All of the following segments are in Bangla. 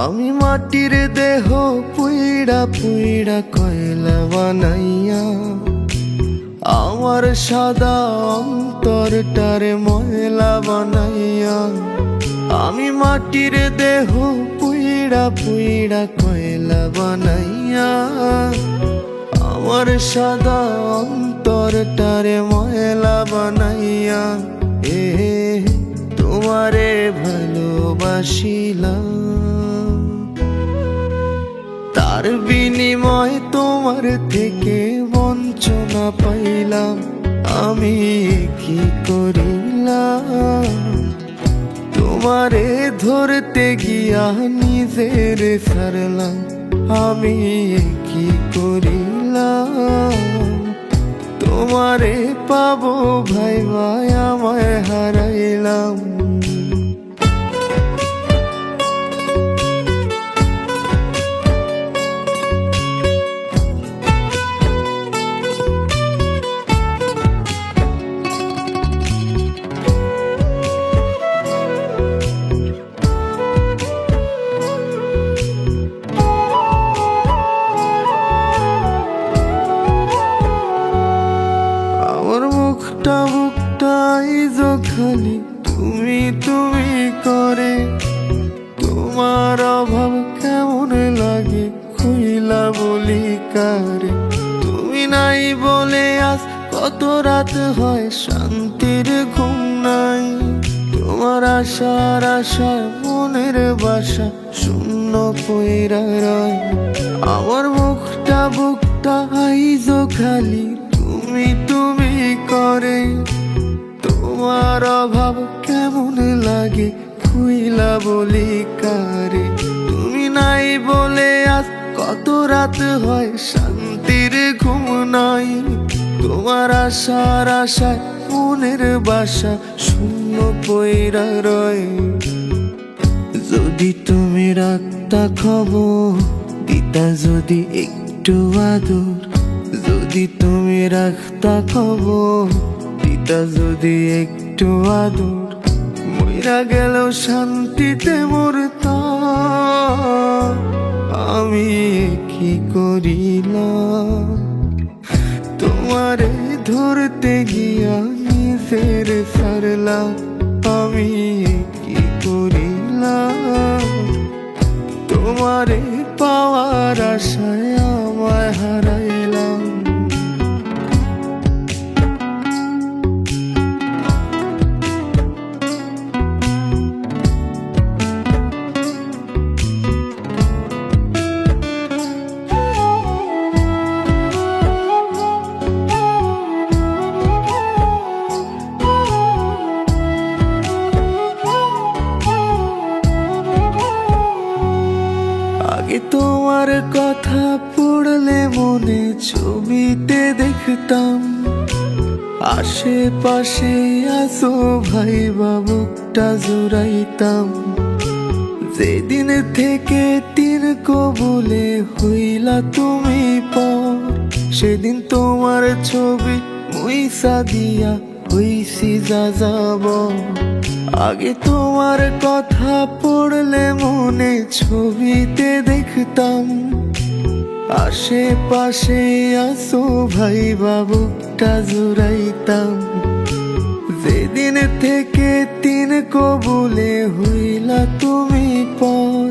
আমি মাটির দেহ পুইড়া পুইড়া কয়লা বানাইয়া আমার সাদা অন্তরটারে ময়লা বানাইয়া। আমি মাটির দেহ পুইড়া পুইড়া কয়লা বানাইয়া আমার সাদা অন্তরটারে ময়লা বানাইয়া। তোমারে ভালোবাসিলাম, তার বিনিময় তোমার থেকে বঞ্চনা পাইলাম। আমি কি করিলাম, তোমারে ধরতে গিয়া নিজের ছাড়লাম। আমি কি করিলাম, তোমারে পাবো ভাই ভাই আমায় হারাইলাম। বুকটা খালি তুমি তুমি করে, তোমার অভাব কেমন লাগে খুইলা বলি কারে। তুমি নাই বলে আজ কত রাত হয় শান্তির ঘুম নাই। তোমার আশার আশায় মনের বাসা শূন্য কইরা রয়। আমার বুকটা আইজো খালি তুমি তুমি করে, তোমার অভাব কেমন লাগে খুইলা বলি কারে। তুমি নাই বলে আজ কত রাত হয় শান্তির ঘুম নাই। তোমার আশার আশায় মনের বাসা শূন্য পইরা রয়। যদি তুমি রাখতা খবর দিতা যদি একটু আদর, যদি তুমি রাখতা খবর দিতা যদি একটু আদর, মইরা গেল শান্তিতে মরতাম। আমি কি করিলাম, তোমারে ধরতে গিয়া নিজের ছাড়লাম। আমি কি করিলাম, তোমারে পাওয়ার আশায় আমায় হারাইলাম। আগে তোমার কথা পড়লে মনে ছবিতে দেখতাম, আশেপাশে আসো ভাই বুকটা জুড়াইতাম। যেদিন থেকে তিন কবুলে হইলা তুমি পর, সেদিন তোমার ছবি মুইসা দিয়া হইছি যা যাব। আগে তোমার কথা পড়লে মনে ছবিতে দেখতাম, আশেপাশে আসো ভাই বুকটা জুড়াইতাম। যেদিন থেকে তিন কবুলে হইলা তুমি পর,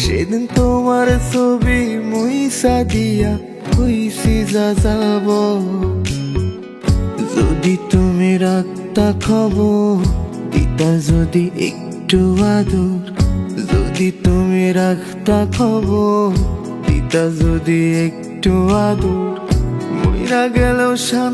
সেদিন তোমার ছবি মুইসা দিয়া হইছি যা যাব। যদি তুমি রাখতা খবর দিতা যদি একটু আদর, যদি তুমি রাখতা খবর দিতা যদি একটু আদর, মইরা গেল শান্তি।